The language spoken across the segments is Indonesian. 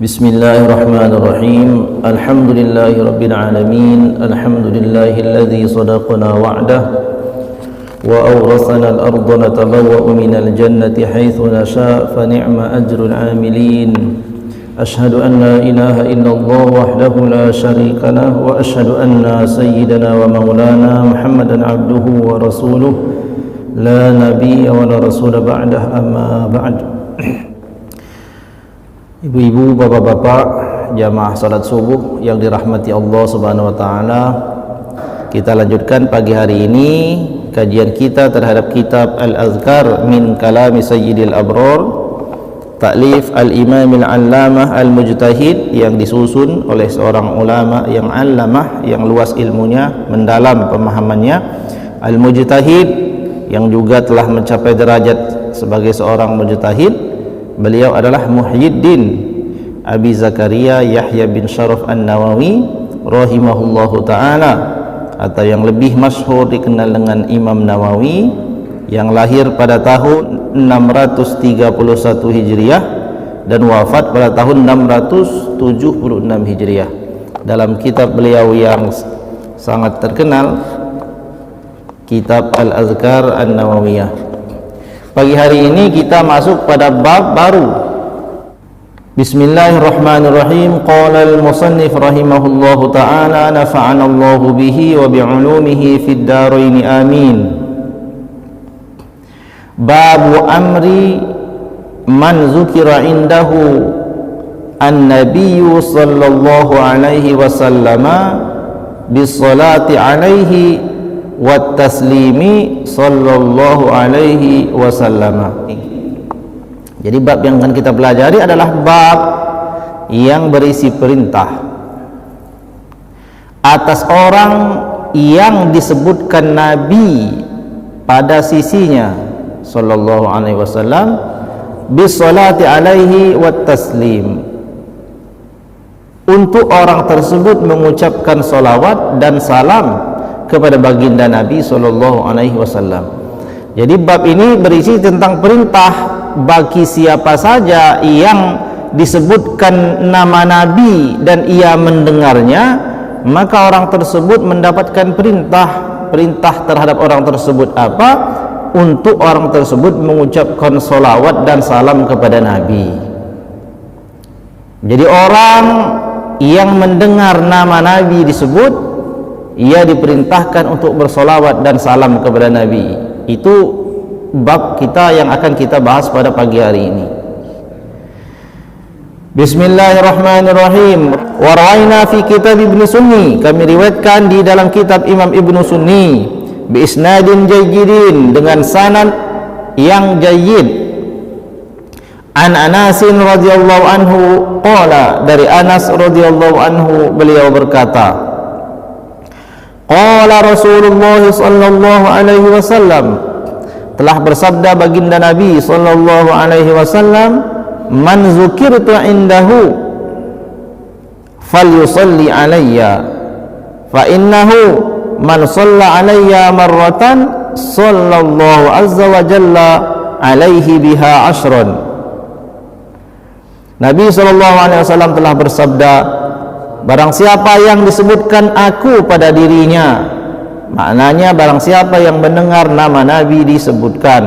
Bismillahirrahmanirrahim. Alhamdulillahi rabbil alamin. Alhamdulillahilladzi sadaqana wa'dah wa awrasana al-ardha natabawwa'u minal jannati haitsu nasha' fa ni'ma ajrul 'amilin. Ashhadu an la ilaha illallah wahdahu la syarika lah wa ashhadu anna sayyidana wa maulana Muhammadan 'abduhu wa rasuluh la nabiyya wa la rasula ba'dah, amma ba'd. Ibu-ibu, bapak-bapak, jamaah salat subuh yang dirahmati Allah Subhanahu wa taala. Kita lanjutkan pagi hari ini kajian kita terhadap kitab Al-Azkar min Kalami Sayyidil Abrar, taklif Al-Imam Al-Allamah Al-Mujtahid, yang disusun oleh seorang ulama yang allamah, yang luas ilmunya, mendalam pemahamannya, Al-Mujtahid, yang juga telah mencapai derajat sebagai seorang mujtahid. Beliau adalah Muhyiddin Abi Zakaria Yahya bin Sharaf An-Nawawi rahimahullahu ta'ala, atau yang lebih masyhur dikenal dengan Imam Nawawi, yang lahir pada tahun 631 Hijriah dan wafat pada tahun 676 Hijriah. Dalam kitab beliau yang sangat terkenal, kitab Al-Azkar An-Nawawiyah. Pagi hari ini kita masuk pada bab baru. Bismillahirrahmanirrahim. Qala al-musannif rahimahullahu ta'ala, nafa'ana Allahu bihi wa bi'ulumihi fid darain amin. Babu amri man zukira indahu an-nabiyyu sallallahu alaihi wasallama bis salati alaihi wa taslimi sallallahu alaihi wasallam. Jadi bab yang akan kita pelajari adalah bab yang berisi perintah atas orang yang disebutkan Nabi pada sisinya sallallahu alaihi wasallam bis salati alaihi wa taslim, untuk orang tersebut mengucapkan salawat dan salam kepada baginda Nabi sallallahu alaihi wasallam. Jadi bab ini berisi tentang perintah bagi siapa saja yang disebutkan nama Nabi dan ia mendengarnya, maka orang tersebut mendapatkan perintah terhadap orang tersebut apa? Untuk orang tersebut mengucapkan salawat dan salam kepada Nabi. Jadi orang yang mendengar nama Nabi disebut, ia diperintahkan untuk bersolawat dan salam kepada Nabi. Itu bab kita yang akan kita bahas pada pagi hari ini. Bismillahirrahmanirrahim. Waraina fi kitab Ibnu Sunni, kami riwayatkan di dalam kitab Imam Ibnu Sunni, bi isnadin jayyidin, dengan sanad yang jayyid. An Anasin radhiyallahu anhu qala, dari Anas radhiyallahu anhu beliau berkata, qala Rasulullah sallallahu alaihi wasallam, telah bersabda baginda Nabi sallallahu alaihi wasallam, man zukirtu indahu falyusalli alayya fa innahu man shalla alayya marratan sallallahu azza wa jalla alaihi biha ashran. Nabi sallallahu alaihi wasallam telah bersabda, barang siapa yang disebutkan aku pada dirinya, maknanya barang siapa yang mendengar nama Nabi disebutkan,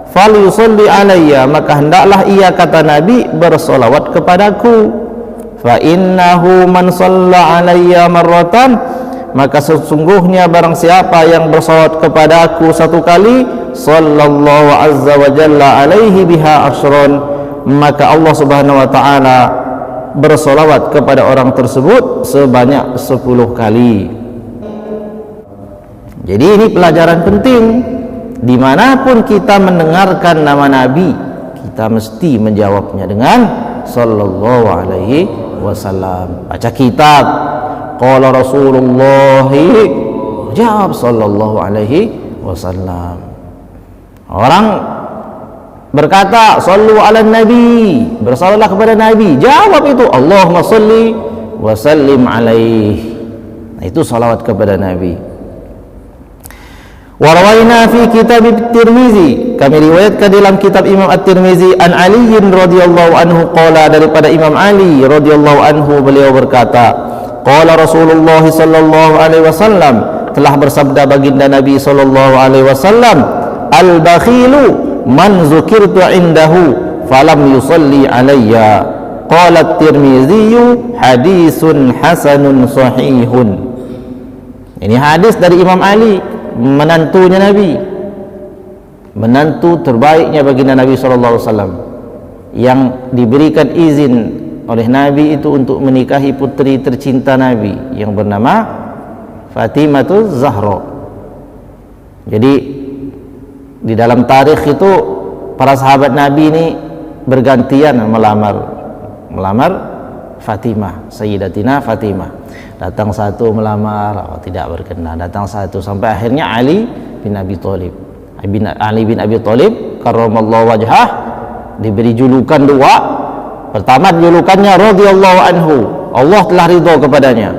fal yusalli alayya, maka hendaklah ia, kata Nabi, bersolawat kepadaku. Fa innahu man shalla alayya marratan, maka sesungguhnya barang siapa yang bersolawat kepadaku satu kali, sallallahu azza wa jalla alaihi biha ashron, maka Allah subhanahu wa ta'ala bersolawat kepada orang tersebut sebanyak 10 kali. Jadi ini pelajaran penting. Dimanapun kita mendengarkan nama Nabi, kita mesti menjawabnya dengan sallallahu alaihi wasallam. Baca kitab, qala Rasulullah, jawab sallallahu alaihi wasallam. Orang berkata sallu ala nabi, bersalawatlah kepada Nabi, jawab itu Allahumma salli wa sallim alaihi. Nah, itu salawat kepada Nabi. Wa rawaina fi kitab At-Tirmizi, kami riwayatkan dalam kitab Imam At-Tirmizi, an Ali radhiyallahu anhu qala, daripada Imam Ali radhiyallahu anhu beliau berkata, qala Rasulullah sallallahu alaihi wasallam, telah bersabda baginda Nabi sallallahu alaihi wasallam, al-bakhilu man zukirtu indahu falam yusalli alayya. Qala At-Tirmizi hadisun hasanun sahihun. Ini hadis dari Imam Ali, menantunya Nabi, menantu terbaiknya baginda Nabi SAW, yang diberikan izin oleh Nabi itu untuk menikahi putri tercinta Nabi yang bernama Fatimah Zahra. Jadi di dalam tarikh itu para sahabat Nabi ini bergantian melamar Fatimah, Sayyidatina Fatimah. Datang satu melamar, tidak berkenan, datang satu, sampai akhirnya Ali bin Abi Thalib. Ali bin Abi Thalib karramallahu wajhah diberi julukan dua. Pertama julukannya radhiyallahu anhu, Allah telah ridha kepadanya.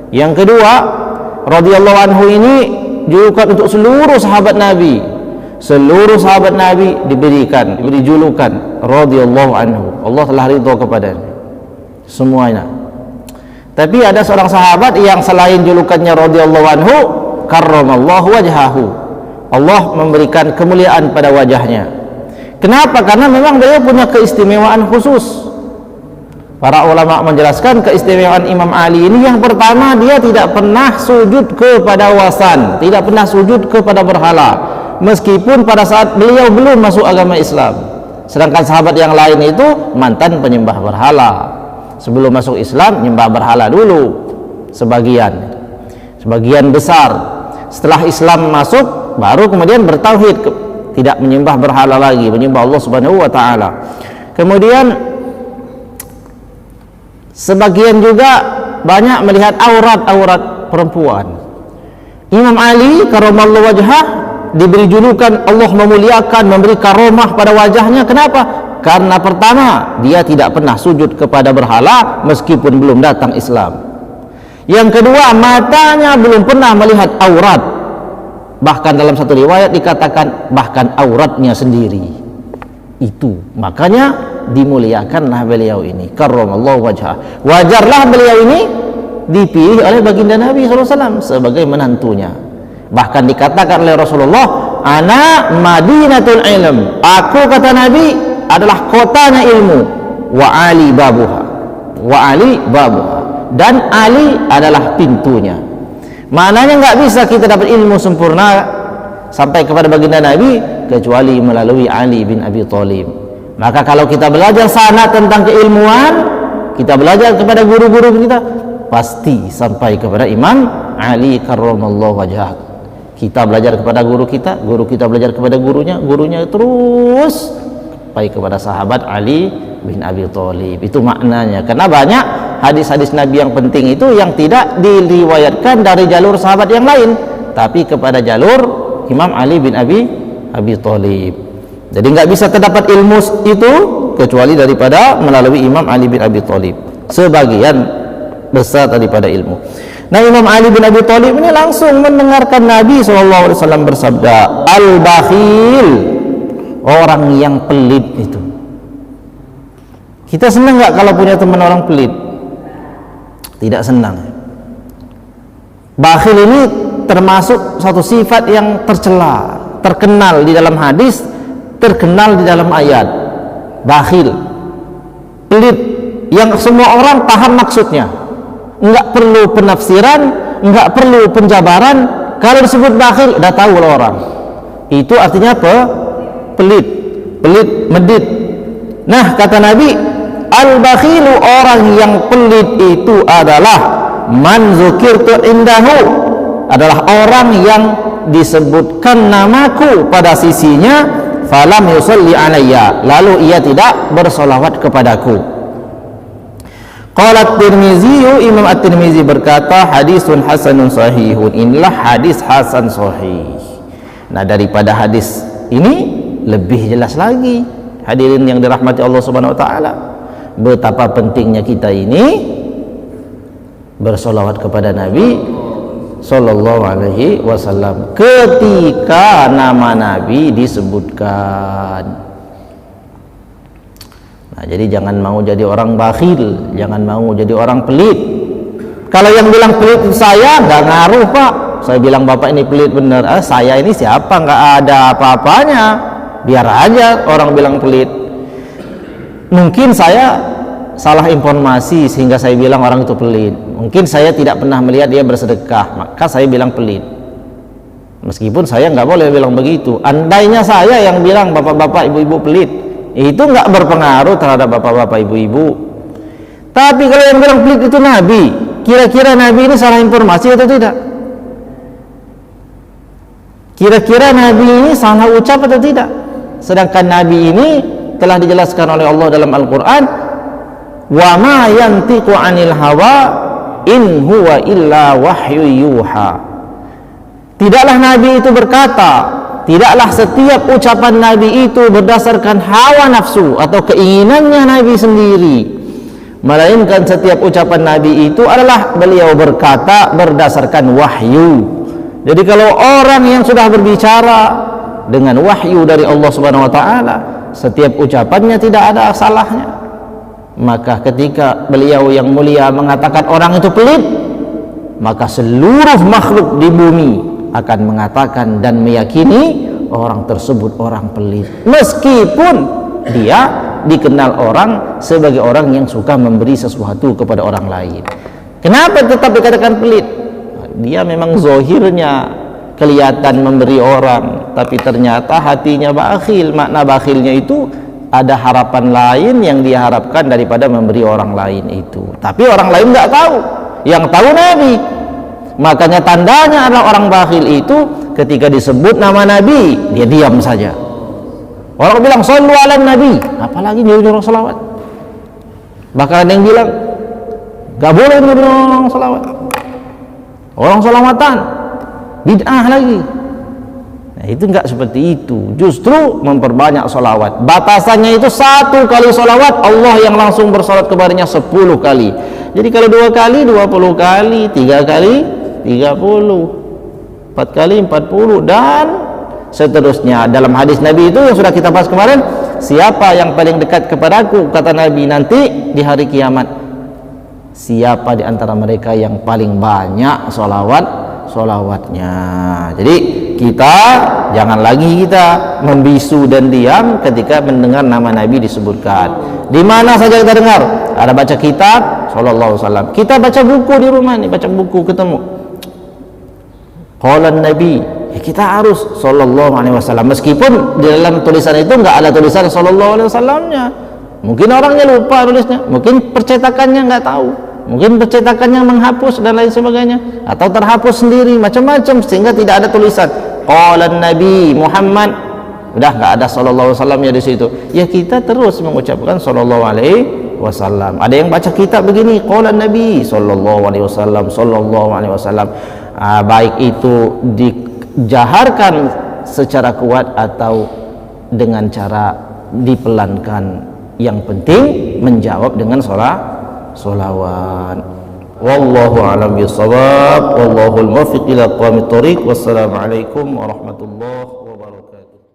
Yang kedua, radhiyallahu anhu ini julukan untuk seluruh sahabat Nabi. Seluruh sahabat Nabi diberi julukan radhiyallahu anhu, Allah telah ridha kepadanya semuanya. Tapi ada seorang sahabat yang selain julukannya radhiyallahu anhu, karramallahu wajhahu, Allah memberikan kemuliaan pada wajahnya. Kenapa? Karena memang beliau punya keistimewaan khusus. Para ulama menjelaskan keistimewaan Imam Ali ini, yang pertama, dia tidak pernah sujud kepada wasan, tidak pernah sujud kepada berhala, meskipun pada saat beliau belum masuk agama Islam. Sedangkan sahabat yang lain itu mantan penyembah berhala. Sebelum masuk Islam nyembah berhala dulu, sebagian besar. Setelah Islam masuk, baru kemudian bertauhid, tidak menyembah berhala lagi, menyembah Allah Subhanahu wa taala. Kemudian sebagian juga banyak melihat aurat perempuan. Imam Ali karramallahu wajhah diberi julukan Allah memuliakan, memberi karomah pada wajahnya. Kenapa? Karena pertama, dia tidak pernah sujud kepada berhala meskipun belum datang Islam. Yang kedua, matanya belum pernah melihat aurat. Bahkan dalam satu riwayat dikatakan bahkan auratnya sendiri. Itu makanya dimuliakanlah beliau ini, karramallahu wajhah. Wajarlah beliau ini dipilih oleh baginda Nabi SAW sebagai menantunya. Bahkan dikatakan oleh Rasulullah, ana madinatul ilm, aku, kata Nabi, adalah kotanya ilmu, wa Ali babuha, dan Ali adalah pintunya. Maknanya nggak bisa kita dapat ilmu sempurna sampai kepada baginda Nabi kecuali melalui Ali bin Abi Thalib. Maka kalau kita belajar sana tentang keilmuan, kita belajar kepada guru-guru kita, pasti sampai kepada Imam Ali karramallahu wajhah. Kita belajar kepada guru kita belajar kepada gurunya terus sampai kepada sahabat Ali bin Abi Thalib. Itu maknanya. Karena banyak hadis-hadis Nabi yang penting itu yang tidak diriwayatkan dari jalur sahabat yang lain, tapi kepada jalur Imam Ali bin Abi Thalib. Jadi nggak bisa terdapat ilmu itu kecuali daripada melalui Imam Ali bin Abi Thalib. Sebagian besar daripada ilmu. Nah, Imam Ali bin Abi Thalib ini langsung mendengarkan Nabi SAW bersabda, al-bakhil, orang yang pelit itu. Kita senang nggak kalau punya teman orang pelit? Tidak senang. Bakhil ini termasuk satu sifat yang tercela, terkenal di dalam hadis, terkenal di dalam ayat. Bakhil, pelit, yang semua orang paham maksudnya. Enggak perlu penafsiran, enggak perlu penjabaran. Kalau disebut bakhil, udah tahu lah orang. Itu artinya apa? Pelit, medit. Nah, kata Nabi, al-bakhilu, orang yang pelit itu adalah man zukirtu indahu, adalah orang yang disebutkan namaku pada sisinya, falam yusalli alayya, lalu ia tidak bersolawat kepadaku. Qala At-Tirmizi, Imam At-Tirmizi berkata, hadisun hasanun sahihun, inilah hadis hasan sahih. Nah, daripada hadis ini lebih jelas lagi, hadirin yang dirahmati Allah Subhanahu wa taala, betapa pentingnya kita ini bersolawat kepada Nabi sallallahu alaihi wasallam ketika nama Nabi disebutkan. Nah, jadi jangan mau jadi orang bakhil, jangan mau jadi orang pelit. Kalau yang bilang pelit saya nggak ngaruh Pak, saya bilang Bapak ini pelit bener, saya ini siapa, nggak ada apa-apanya, biar aja orang bilang pelit. Mungkin saya salah informasi sehingga saya bilang orang itu pelit. Mungkin saya tidak pernah melihat dia bersedekah, maka saya bilang pelit. Meskipun saya nggak boleh bilang begitu. Andainya saya yang bilang bapak-bapak ibu-ibu pelit, itu nggak berpengaruh terhadap bapak-bapak ibu-ibu. Tapi kalau yang bilang pelit itu Nabi, kira-kira Nabi ini salah informasi atau tidak? Kira-kira Nabi ini salah ucap atau tidak? Sedangkan Nabi ini telah dijelaskan oleh Allah dalam Al-Quran, wa ma yantiqu anil hawa in huwa illa wahyu yuha. Tidaklah Nabi itu berkata, tidaklah setiap ucapan Nabi itu berdasarkan hawa nafsu atau keinginannya Nabi sendiri, melainkan setiap ucapan Nabi itu adalah beliau berkata berdasarkan wahyu. Jadi kalau orang yang sudah berbicara dengan wahyu dari Allah Subhanahu wa taala, setiap ucapannya tidak ada salahnya. Maka ketika beliau yang mulia mengatakan orang itu pelit, maka seluruh makhluk di bumi akan mengatakan dan meyakini orang tersebut orang pelit, meskipun dia dikenal orang sebagai orang yang suka memberi sesuatu kepada orang lain. Kenapa tetap dikatakan pelit? Dia memang zohirnya kelihatan memberi orang, tapi ternyata hatinya bakhil. Makna bakhilnya itu ada harapan lain yang dia harapkan daripada memberi orang lain itu, tapi orang lain nggak tahu, yang tahu Nabi. Makanya tandanya adalah orang bakhil itu ketika disebut nama Nabi dia diam saja. Orang bilang shollu ala Nabi, apalagi nyuruh salawat. Bahkan ada yang bilang nggak boleh nyuruh orang salawat, orang salawatan bid'ah lagi. Nah, itu enggak seperti itu, justru memperbanyak sholawat. Batasannya itu 1 kali sholawat, Allah yang langsung bersolat kepadanya 10 kali. Jadi kalau 2 kali 20 kali, 3 kali 30, 4 kali 40, dan seterusnya. Dalam hadis Nabi itu yang sudah kita bahas kemarin, siapa yang paling dekat kepadaku, kata Nabi, nanti di hari kiamat, siapa di antara mereka yang paling banyak sholawatnya. Jadi kita jangan lagi kita membisu dan diam ketika mendengar nama Nabi disebutkan. Di mana saja kita dengar ada baca kitab sallallahu alaihi wasallam, kita baca buku di rumah nih, baca buku ketemu qala Nabi, ya kita harus sallallahu alaihi wasallam, meskipun di dalam tulisan itu enggak ada tulisan sallallahu alaihi wasallamnya. Mungkin orangnya lupa tulisnya, mungkin percetakannya enggak tahu, mungkin percetakannya menghapus dan lain sebagainya, atau terhapus sendiri, macam-macam, sehingga tidak ada tulisan qala Nabi Muhammad, udah nggak ada sallallahu alaihi wasallamnya di situ. Ya kita terus mengucapkan sallallahu alaihi wasallam. Ada yang baca kitab begini qala Nabi sallallahu alaihi wasallam, sallallahu alaihi wasallam. Baik itu dijaharkan secara kuat atau dengan cara dipelankan, yang penting menjawab dengan sholawat. Wallahu a'lam bishawab, wallahu al-muwaffiq ila aqwamit thoriq. Wassalamualaikum warahmatullahi wabarakatuh.